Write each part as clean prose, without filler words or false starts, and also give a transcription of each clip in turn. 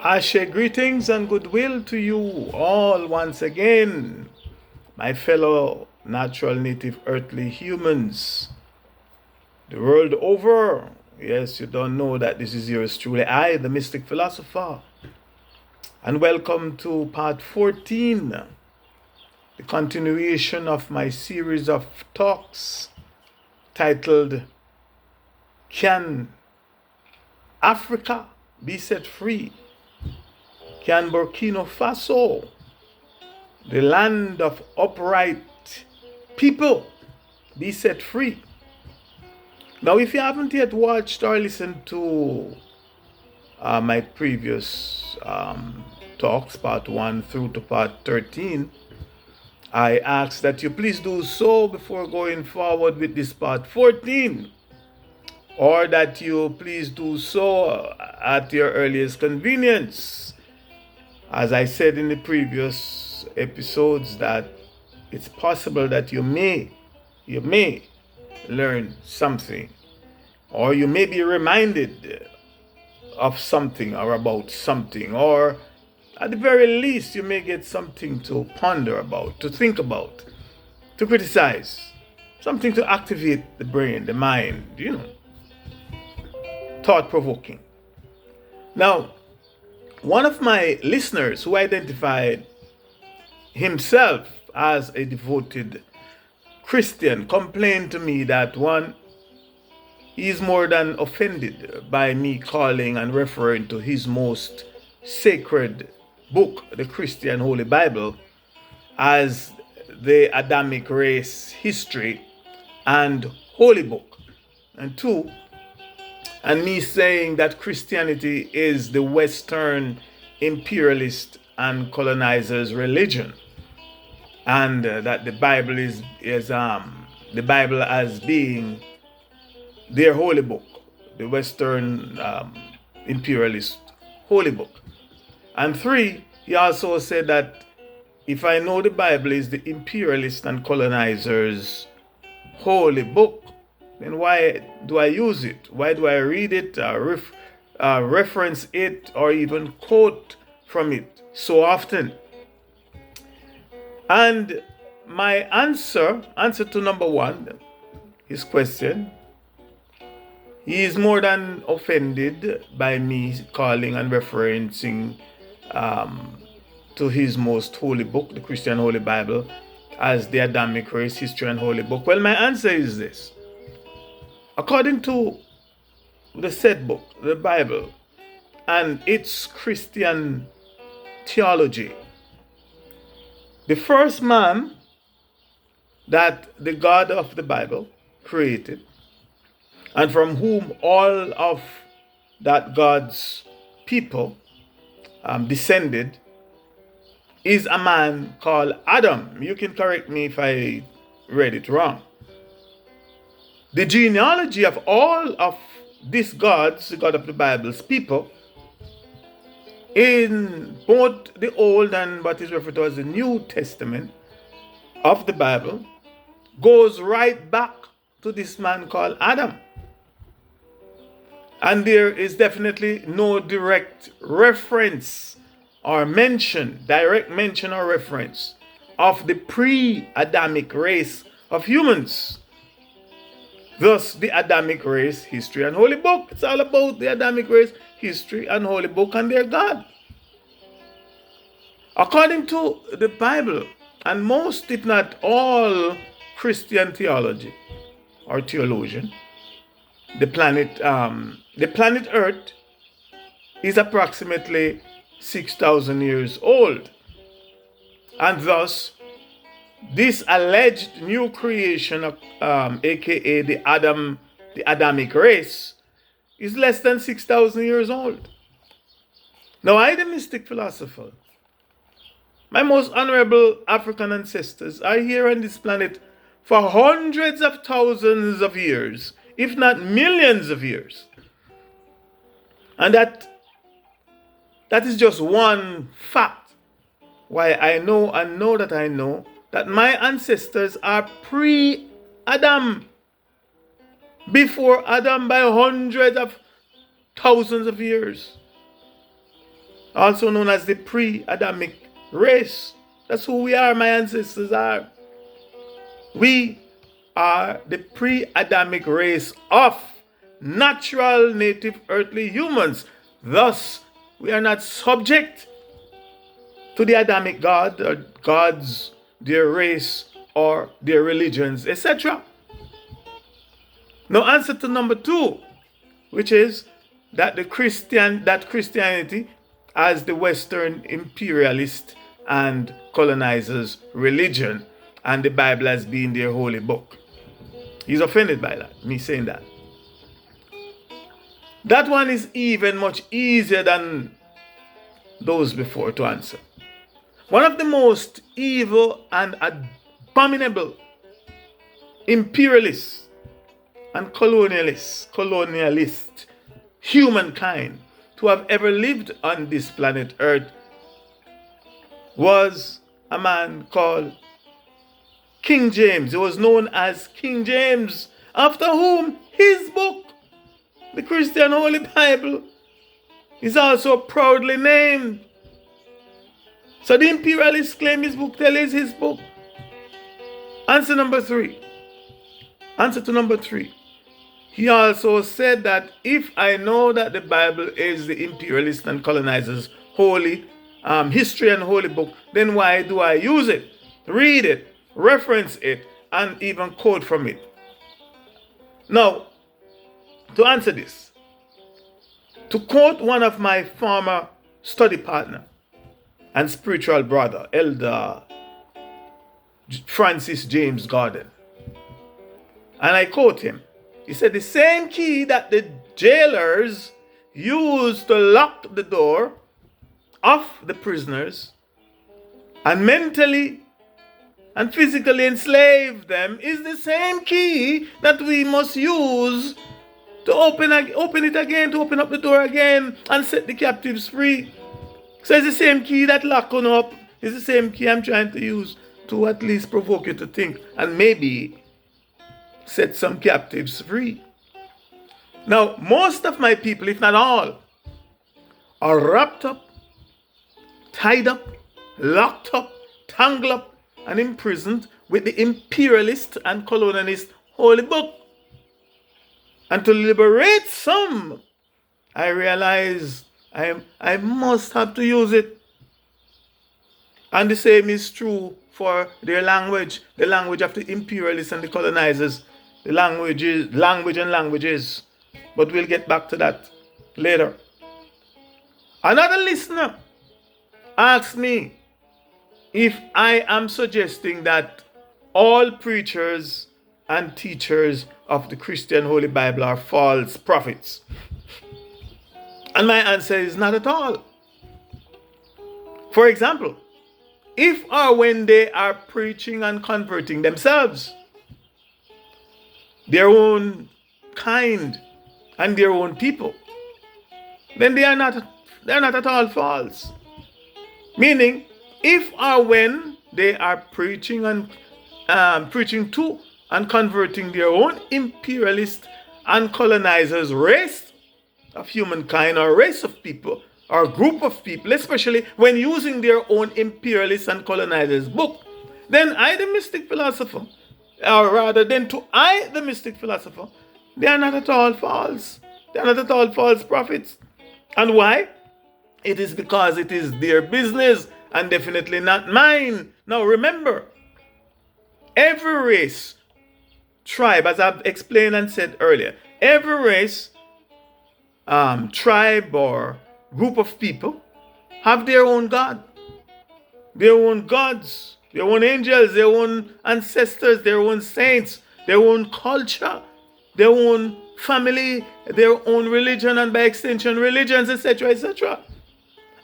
I share greetings and goodwill to you all once again, my fellow natural, native, earthly humans. The world over, yes, you don't know that this is yours truly, I, the Mystic Philosopher. And welcome to part 14, the continuation of my series of talks titled, Can Africa be set free? Can Burkina Faso, the land of upright people, be set free? Now, if you haven't yet watched or listened to my previous talks, part 1 through to part 13, I ask that you please do so before going forward with this part 14, or that you please do so at your earliest convenience. As I said in the previous episodes, that it's possible that you may learn something, or you may be reminded of something or about something, or at the very least you may get something to ponder about, to think about, to criticize, something to activate the brain, the mind, thought-provoking. Now, one of my listeners who identified himself as a devoted Christian complained to me that he is more than offended by me calling and referring to his most sacred book, the Christian Holy Bible, as the Adamic race history and holy book. And two, and me saying that Christianity is the Western imperialist and colonizers' religion, and that the Bible is the Bible as being their holy book, the Western imperialist holy book. And three, he also said that if I know the Bible is the imperialist and colonizers' holy book, then why do I use it? Why do I read it, reference it, or even quote from it so often? And my answer to number one, his question, he is more than offended by me calling and referencing to his most holy book, the Christian Holy Bible, as the Adamic race history and holy book. Well, my answer is this. According to the said book, the Bible, and its Christian theology, the first man that the God of the Bible created, and from whom all of that God's people descended, is a man called Adam. You can correct me if I read it wrong. The genealogy of all of these gods, the God of the Bible's people, in both the Old and what is referred to as the New Testament of the Bible, goes right back to this man called Adam. And there is definitely no direct reference or mention, direct mention or reference of the pre-Adamic race of humans. Thus, the Adamic race history and holy book. It's all about the Adamic race history and holy book and their God. According to the Bible, and most, if not all, Christian theology or theologian, the planet Earth is approximately 6,000 years old, and thus this alleged new creation, aka the Adamic race, is less than 6,000 years old. Now, I, the Mystic Philosopher, my most honorable African ancestors are here on this planet for hundreds of thousands of years, if not millions of years. And that is just one fact why I know that my ancestors are pre-Adam, before Adam by hundreds of thousands of years. also known as the pre-Adamic race. That's who we are, my ancestors are. We are the pre-Adamic race of natural native earthly humans. Thus, we are not subject to the Adamic God or gods, their race, or their religions, etc. Now, answer to number 2, which is that Christianity as the Western imperialist and colonizers' religion, and the Bible as being their holy book. He's offended by that, me saying that. That one is even much easier than those before to answer. One of the most evil and abominable imperialists and colonialist humankind to have ever lived on this planet Earth was a man called King James. He was known as King James, after whom his book, the Christian Holy Bible, is also proudly named. So the imperialists claim his book tells his book. Answer to number 3. He also said that if I know that the Bible is the imperialist and colonizers' holy history and holy book, then why do I use it, read it, reference it, and even quote from it? Now, to answer this, to quote one of my former study partner and spiritual brother, Elder Francis James Gordon, and I quote him, he said, the same key that the jailers used to lock the door of the prisoners and mentally and physically enslave them is the same key that we must use to open it again, to open up the door again and set the captives free. So it's the same key that lock on up. It's the same key I'm trying to use to at least provoke you to think and maybe set some captives free. Now, most of my people, if not all, are wrapped up, tied up, locked up, tangled up, and imprisoned with the imperialist and colonialist holy book. And to liberate some, I realize I must have to use it. And the same is true for their language, the language of the imperialists and the colonizers, the language and languages. But we'll get back to that later. Another listener asked me if I am suggesting that all preachers and teachers of the Christian Holy Bible are false prophets. And my answer is not at all. For example, if or when they are preaching and converting themselves, their own kind and their own people, then they are not at all false. Meaning, if or when they are preaching to and converting their own imperialist and colonizers' race of humankind or race of people or group of people, especially when using their own imperialist and colonizers' book, then I, the mystic philosopher, or rather than to I, the mystic philosopher, they are not at all false. They are not at all false prophets. And why? It is because it is their business and definitely not mine. Now remember, every race, tribe, as I've explained and said earlier, every race, tribe or group of people have their own God, their own gods, their own angels, their own ancestors, their own saints, their own culture, their own family, their own religion, and by extension religions, etc., etc.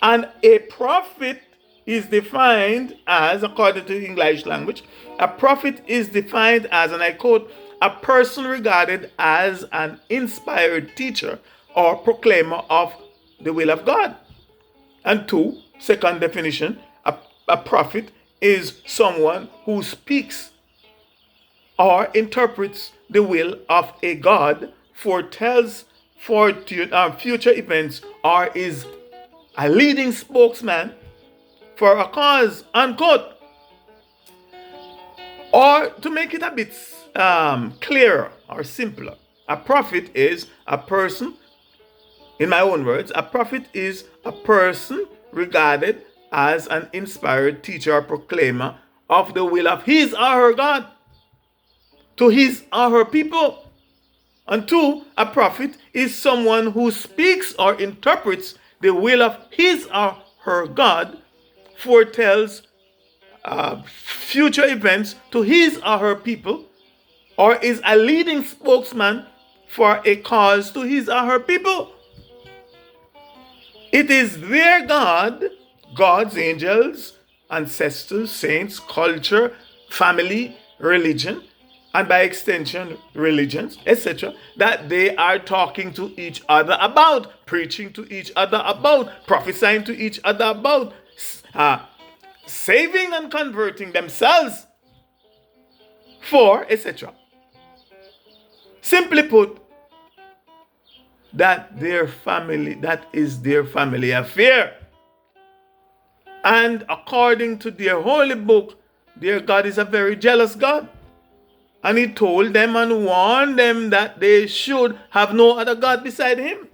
And a prophet is defined as, according to the English language, a prophet is defined as, and I quote, a person regarded as an inspired teacher or proclaimer of the will of God. And two, second definition, a prophet is someone who speaks or interprets the will of a God, foretells future events, or is a leading spokesman for a cause, unquote. Or to make it a bit clearer or simpler, a prophet is a person, in my own words, a prophet is a person regarded as an inspired teacher or proclaimer of the will of his or her God to his or her people. And two, a prophet is someone who speaks or interprets the will of his or her God, foretells future events to his or her people, or is a leading spokesman for a cause to his or her people. It is their God, gods, angels, ancestors, saints, culture, family, religion, and by extension, religions, etc., that they are talking to each other about, preaching to each other about, prophesying to each other about, saving and converting themselves for, etc. Simply put, that is their family affair. And according to their holy book, their God is a very jealous God. And he told them and warned them that they should have no other God beside him.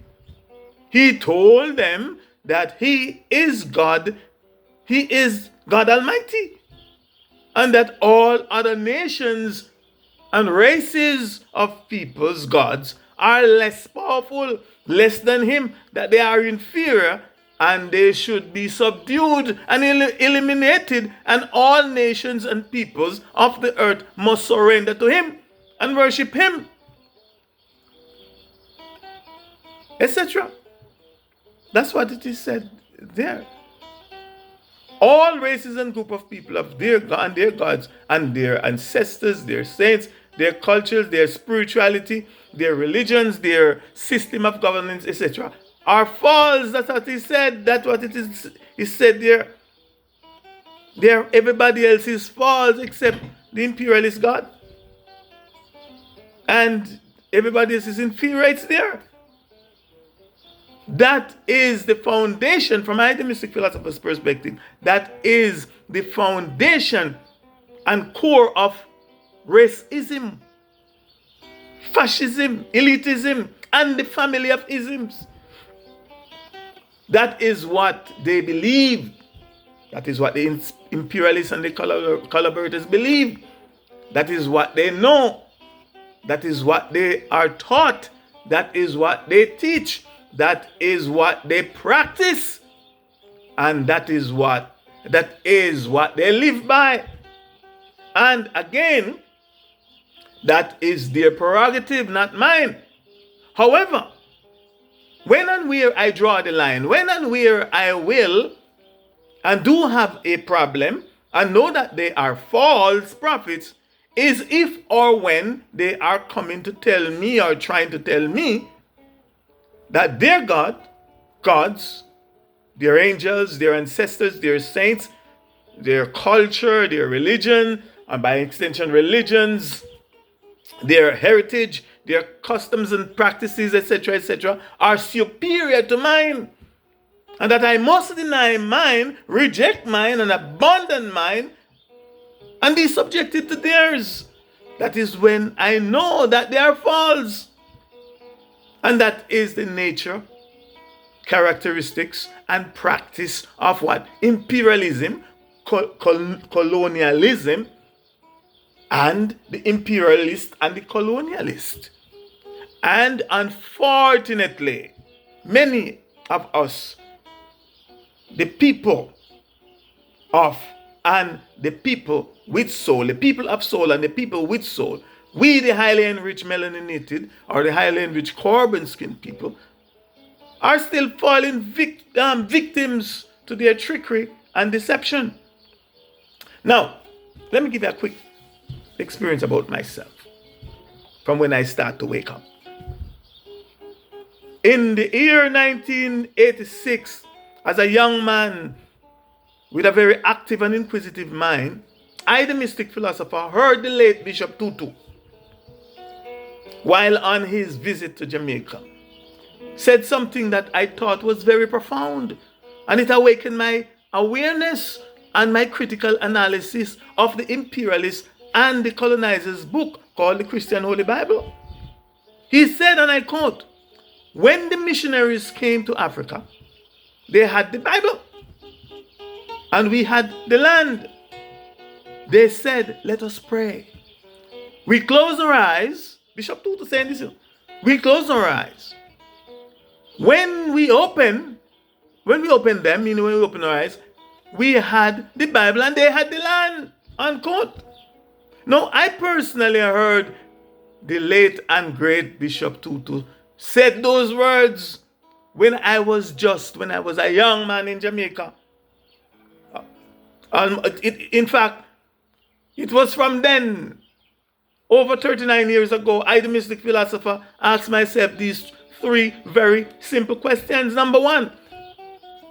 He told them that he is God Almighty, and that all other nations and races of people's gods are less powerful, less than him, that they are inferior, and they should be subdued and eliminated, and all nations and peoples of the earth must surrender to him and worship him, etc. That's what it is said there. All races and group of people of their God and their gods and their ancestors, their saints, their cultures, their spirituality, their religions, their system of governance, etc., are false. That's what he said. That's what it is. He said there. Everybody else is false except the imperialist God. And everybody else is inferior. It's there. That is the foundation, from the Mystic Philosopher's perspective, that is the foundation and core of racism, fascism, elitism, and the family of isms. That is what they believe. That is what the imperialists and the collaborators believe. That is what they know. That is what they are taught. That is what they teach. That is what they practice. And that is what they live by. And again, that is their prerogative, not mine. However, when and where I draw the line, when and where I will and do have a problem and know that they are false prophets, is if or when they are coming to tell me or trying to tell me that their gods, their angels, their ancestors, their saints, their culture, their religion, and by extension religions, their heritage, their customs and practices, etc., are superior to mine. And that I must deny mine, reject mine, and abandon mine, and be subjected to theirs. That is when I know that they are false. And that is the nature, characteristics, and practice of what? Imperialism, colonialism, and the imperialist and the colonialist. And unfortunately, many of us, the people of and the people with soul, the people of soul and the people with soul, we, the highly enriched melaninated or the highly enriched carbon-skinned people, are still falling victims to their trickery and deception. Now, let me give you a quick experience about myself from when I start to wake up. In the year 1986, as a young man with a very active and inquisitive mind, I, the Mystic Philosopher, heard the late Bishop Tutu, while on his visit to Jamaica, said something that I thought was very profound. And it awakened my awareness and my critical analysis of the imperialists and the colonizers' book called the Christian Holy Bible. He said, and I quote, when the missionaries came to Africa, they had the Bible and we had the land. They said, let us pray. We close our eyes. Bishop Tutu saying this. We close our eyes. When we open them, meaning when we open our eyes, we had the Bible and they had the land. Unquote. Now, I personally heard the late and great Bishop Tutu said those words when I was a young man in Jamaica. In fact, it was from then, over 39 years ago, I, the Mystic Philosopher, asked myself these 3 very simple questions. Number 1,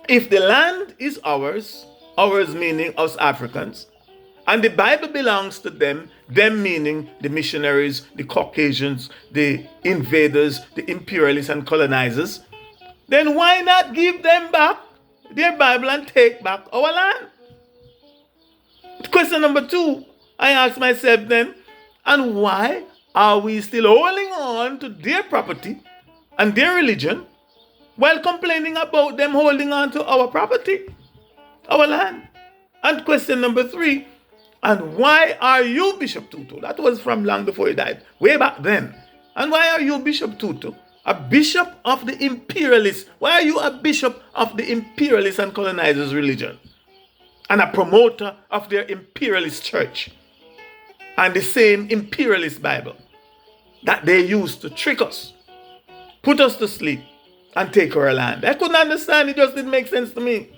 if the land is ours meaning us Africans, and the Bible belongs to them meaning the missionaries, the Caucasians, the invaders, the imperialists and colonizers, then why not give them back their Bible and take back our land? Question number 2, I asked myself then, and why are we still holding on to their property and their religion while complaining about them holding on to our property, our land? And question number 3, and why are you, Bishop Tutu? That was from long before he died, way back then. And why are you, Bishop Tutu, a bishop of the imperialists? Why are you a bishop of the imperialists and colonizers' religion? And a promoter of their imperialist church? And the same imperialist Bible that they used to trick us, put us to sleep, and take our land. I couldn't understand. It just didn't make sense to me.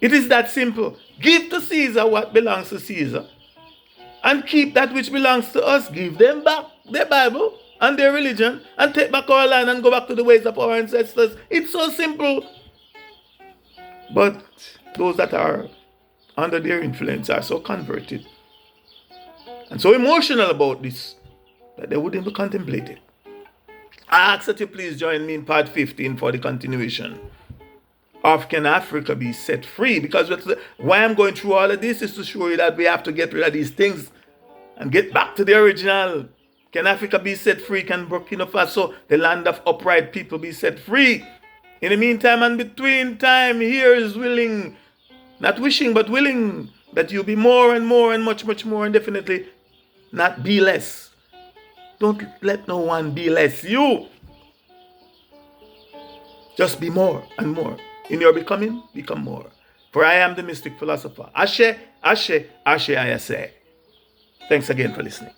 It is that simple. Give to Caesar what belongs to Caesar, and keep that which belongs to us. Give them back their Bible and their religion, and take back our land and go back to the ways of our ancestors. It's so simple. But those that are under their influence are so converted and so emotional about this that they wouldn't even contemplate it. I ask that you please join me in part 15 for the continuation of Can Africa Be Set Free? Because why I'm going through all of this is to show you that we have to get rid of these things and get back to the original. Can Africa be set free? Can Burkina Faso, the land of upright people, be set free? In the meantime and between time, here is willing, not wishing but willing, that you be more and more and much, much more, and definitely not be less. Don't let no one be less you. Just be more and more. In your becoming, become more. For I am the Mystic Philosopher. Ashe, Ashe, Ashe, I say. Thanks again for listening.